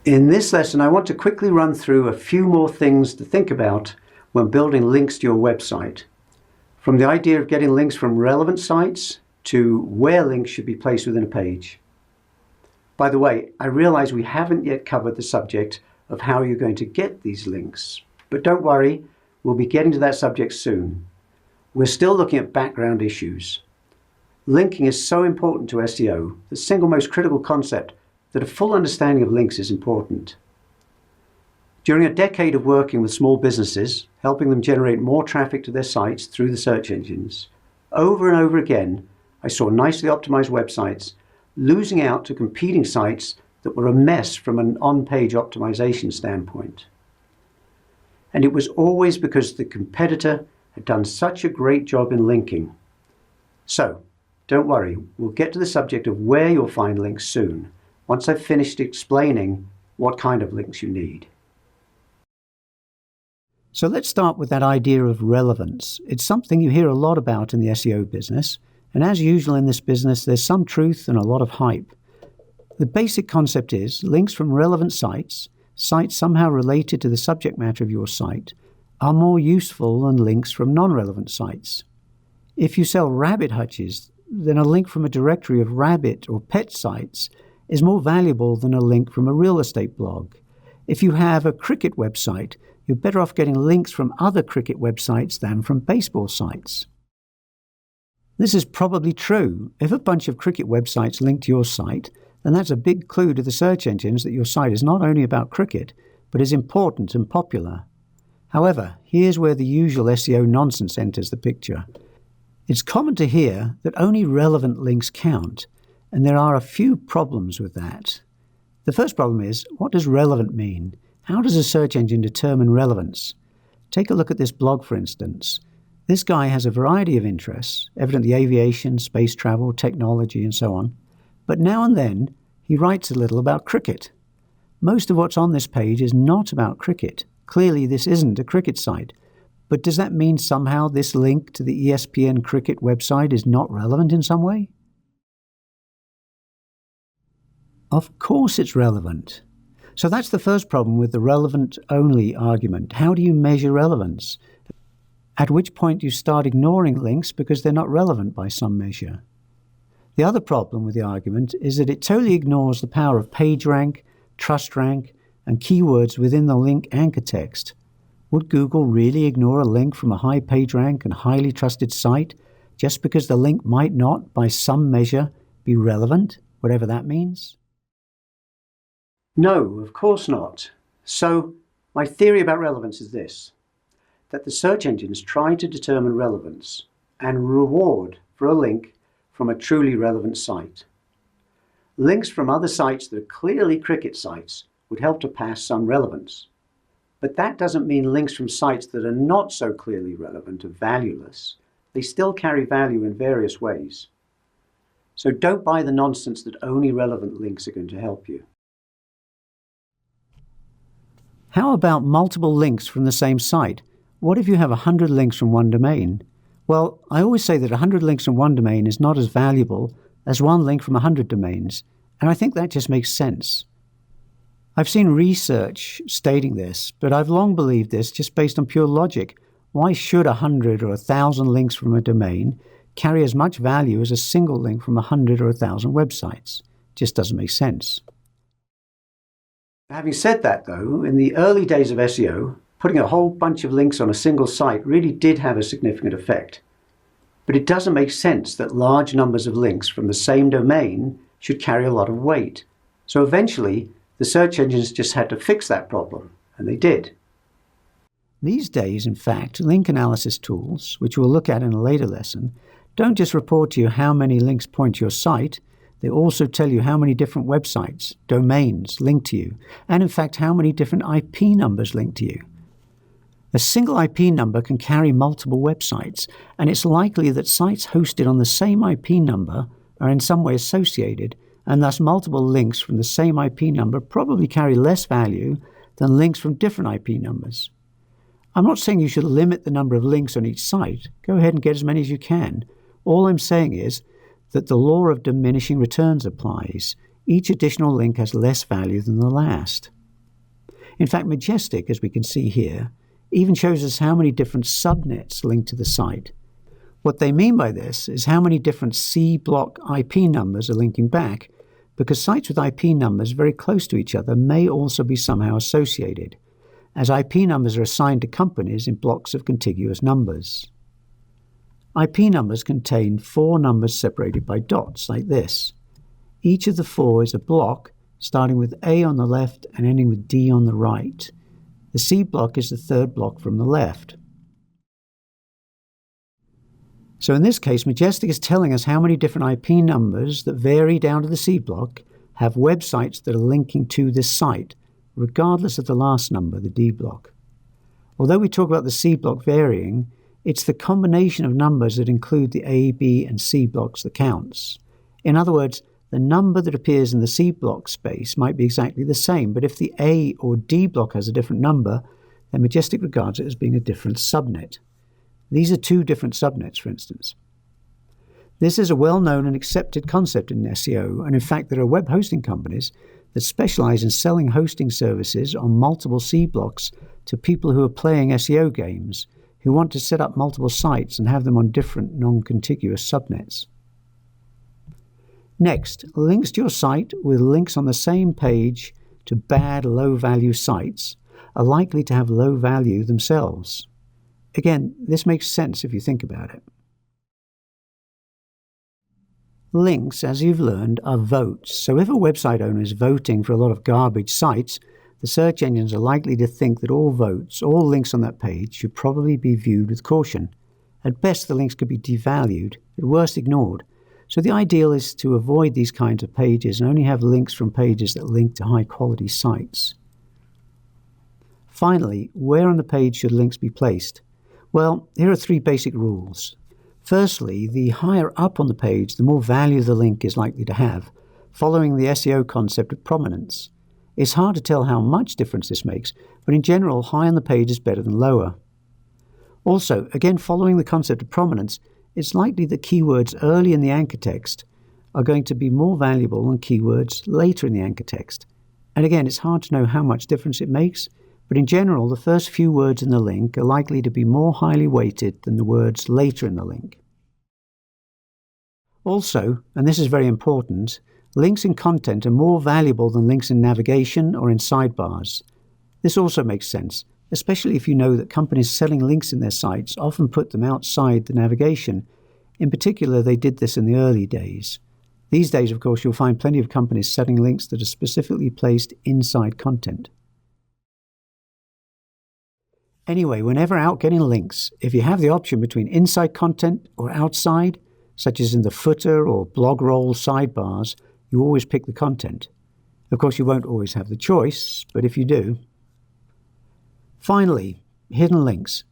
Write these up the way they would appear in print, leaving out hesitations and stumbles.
In this lesson, I want to quickly run through a few more things to think about when building links to your website. From the idea of getting links from relevant sites to where links should be placed within a page. By the way, I realize we haven't yet covered the subject of how you're going to get these links, but don't worry, we'll be getting to that subject soon. We're still looking at background issues. Linking is so important to SEO, the single most critical concept, that a full understanding of links is important. During a decade of working with small businesses, helping them generate more traffic to their sites through the search engines, over and over again, I saw nicely optimized websites losing out to competing sites that were a mess from an on-page optimization standpoint. And it was always because the competitor had done such a great job in linking. So, don't worry, we'll get to the subject of where you'll find links soon, once I've finished explaining what kind of links you need. So let's start with that idea of relevance. It's something you hear a lot about in the SEO business, and as usual in this business, there's some truth and a lot of hype. The basic concept is links from relevant sites, sites somehow related to the subject matter of your site, are more useful than links from non-relevant sites. If you sell rabbit hutches, then a link from a directory of rabbit or pet sites is more valuable than a link from a real estate blog. If you have a cricket website, you're better off getting links from other cricket websites than from baseball sites. This is probably true. If a bunch of cricket websites link to your site, then that's a big clue to the search engines that your site is not only about cricket, but is important and popular. However, here's where the usual SEO nonsense enters the picture. It's common to hear that only relevant links count, and there are a few problems with that. The first problem is, what does relevant mean? How does a search engine determine relevance? Take a look at this blog, for instance. This guy has a variety of interests, evidently aviation, space travel, technology, and so on. But now and then, he writes a little about cricket. Most of what's on this page is not about cricket. Clearly, this isn't a cricket site. But does that mean somehow this link to the ESPN cricket website is not relevant in some way? Of course it's relevant. So that's the first problem with the relevant-only argument. How do you measure relevance? At which point you start ignoring links because they're not relevant by some measure. The other problem with the argument is that it totally ignores the power of PageRank, TrustRank, and keywords within the link anchor text. Would Google really ignore a link from a high PageRank and highly trusted site just because the link might not, by some measure, be relevant, whatever that means? No, of course not. So, my theory about relevance is this, that the search engines try to determine relevance and reward for a link from a truly relevant site. Links from other sites that are clearly cricket sites would help to pass some relevance. But that doesn't mean links from sites that are not so clearly relevant are valueless. They still carry value in various ways. So don't buy the nonsense that only relevant links are going to help you. How about multiple links from the same site? What if you have 100 links from one domain? Well, I always say that 100 links from one domain is not as valuable as one link from 100 domains, and I think that just makes sense. I've seen research stating this, but I've long believed this just based on pure logic. Why should 100 or 1,000 links from a domain carry as much value as a single link from 100 or 1,000 websites? It just doesn't make sense. Having said that, though, in the early days of SEO, putting a whole bunch of links on a single site really did have a significant effect. But it doesn't make sense that large numbers of links from the same domain should carry a lot of weight. So eventually, the search engines just had to fix that problem, and they did. These days, in fact, link analysis tools, which we'll look at in a later lesson, don't just report to you how many links point to your site, they also tell you how many different websites, domains link to you, and in fact how many different IP numbers link to you. A single IP number can carry multiple websites, and it's likely that sites hosted on the same IP number are in some way associated, and thus multiple links from the same IP number probably carry less value than links from different IP numbers. I'm not saying you should limit the number of links on each site. Go ahead and get as many as you can. All I'm saying is that the law of diminishing returns applies. Each additional link has less value than the last. In fact, Majestic, as we can see here, even shows us how many different subnets link to the site. What they mean by this is how many different C block IP numbers are linking back, because sites with IP numbers very close to each other may also be somehow associated, as IP numbers are assigned to companies in blocks of contiguous numbers. IP numbers contain 4 numbers separated by dots, like this. Each of the 4 is a block, starting with A on the left and ending with D on the right. The C block is the 3rd block from the left. So in this case, Majestic is telling us how many different IP numbers that vary down to the C block have websites that are linking to this site, regardless of the last number, the D block. Although we talk about the C block varying, it's the combination of numbers that include the A, B, and C blocks that counts. In other words, the number that appears in the C block space might be exactly the same, but if the A or D block has a different number, then Majestic regards it as being a different subnet. These are 2 different subnets, for instance. This is a well-known and accepted concept in SEO, and in fact there are web hosting companies that specialize in selling hosting services on multiple C blocks to people who are playing SEO games, who want to set up multiple sites and have them on different non-contiguous subnets. Next, links to your site with links on the same page to bad low-value sites are likely to have low value themselves. Again, this makes sense if you think about it. Links, as you've learned, are votes. So if a website owner is voting for a lot of garbage sites, the search engines are likely to think that all votes, all links on that page should probably be viewed with caution. At best, the links could be devalued, at worst ignored. So the ideal is to avoid these kinds of pages and only have links from pages that link to high-quality sites. Finally, where on the page should links be placed? Well, here are 3 basic rules. Firstly, the higher up on the page, the more value the link is likely to have, following the SEO concept of prominence. It's hard to tell how much difference this makes, but in general, high on the page is better than lower. Also, again following the concept of prominence, it's likely that keywords early in the anchor text are going to be more valuable than keywords later in the anchor text. And again, it's hard to know how much difference it makes, but in general, the first few words in the link are likely to be more highly weighted than the words later in the link. Also, and this is very important, links in content are more valuable than links in navigation or in sidebars. This also makes sense, especially if you know that companies selling links in their sites often put them outside the navigation. In particular, they did this in the early days. These days, of course, you'll find plenty of companies selling links that are specifically placed inside content. Anyway, whenever out getting links, if you have the option between inside content or outside, such as in the footer or blog roll sidebars, you always pick the content. Of course, you won't always have the choice, but if you do. Finally, hidden links.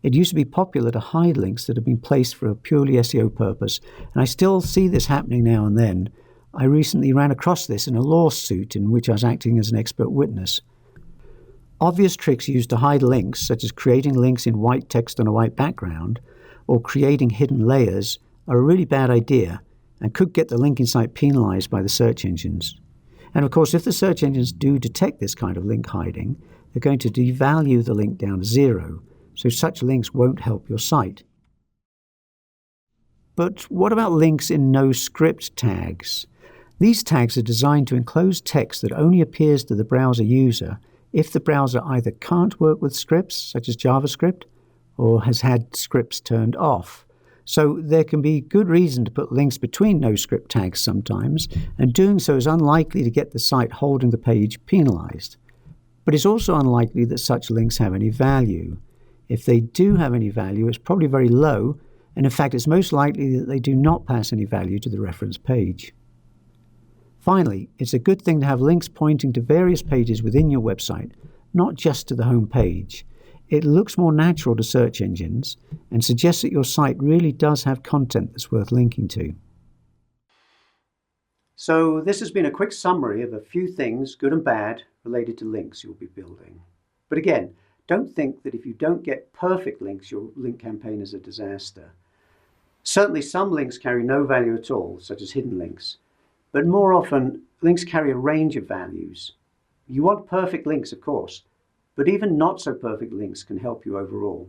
It used to be popular to hide links that have been placed for a purely SEO purpose, and I still see this happening now and then. I recently ran across this in a lawsuit in which I was acting as an expert witness. Obvious tricks used to hide links, such as creating links in white text on a white background, or creating hidden layers, are a really bad idea and could get the linking site penalized by the search engines. And of course, if the search engines do detect this kind of link hiding, they're going to devalue the link down to 0, so such links won't help your site. But what about links in no-script tags? These tags are designed to enclose text that only appears to the browser user if the browser either can't work with scripts, such as JavaScript, or has had scripts turned off. So there can be good reason to put links between no-script tags sometimes, and doing so is unlikely to get the site holding the page penalized. But it's also unlikely that such links have any value. If they do have any value, it's probably very low, and in fact it's most likely that they do not pass any value to the reference page. Finally, it's a good thing to have links pointing to various pages within your website, not just to the home page. It looks more natural to search engines and suggests that your site really does have content that's worth linking to. So this has been a quick summary of a few things, good and bad, related to links you'll be building. But again, don't think that if you don't get perfect links, your link campaign is a disaster. Certainly some links carry no value at all, such as hidden links. But more often, links carry a range of values. You want perfect links, of course, But even not so perfect links can help you overall.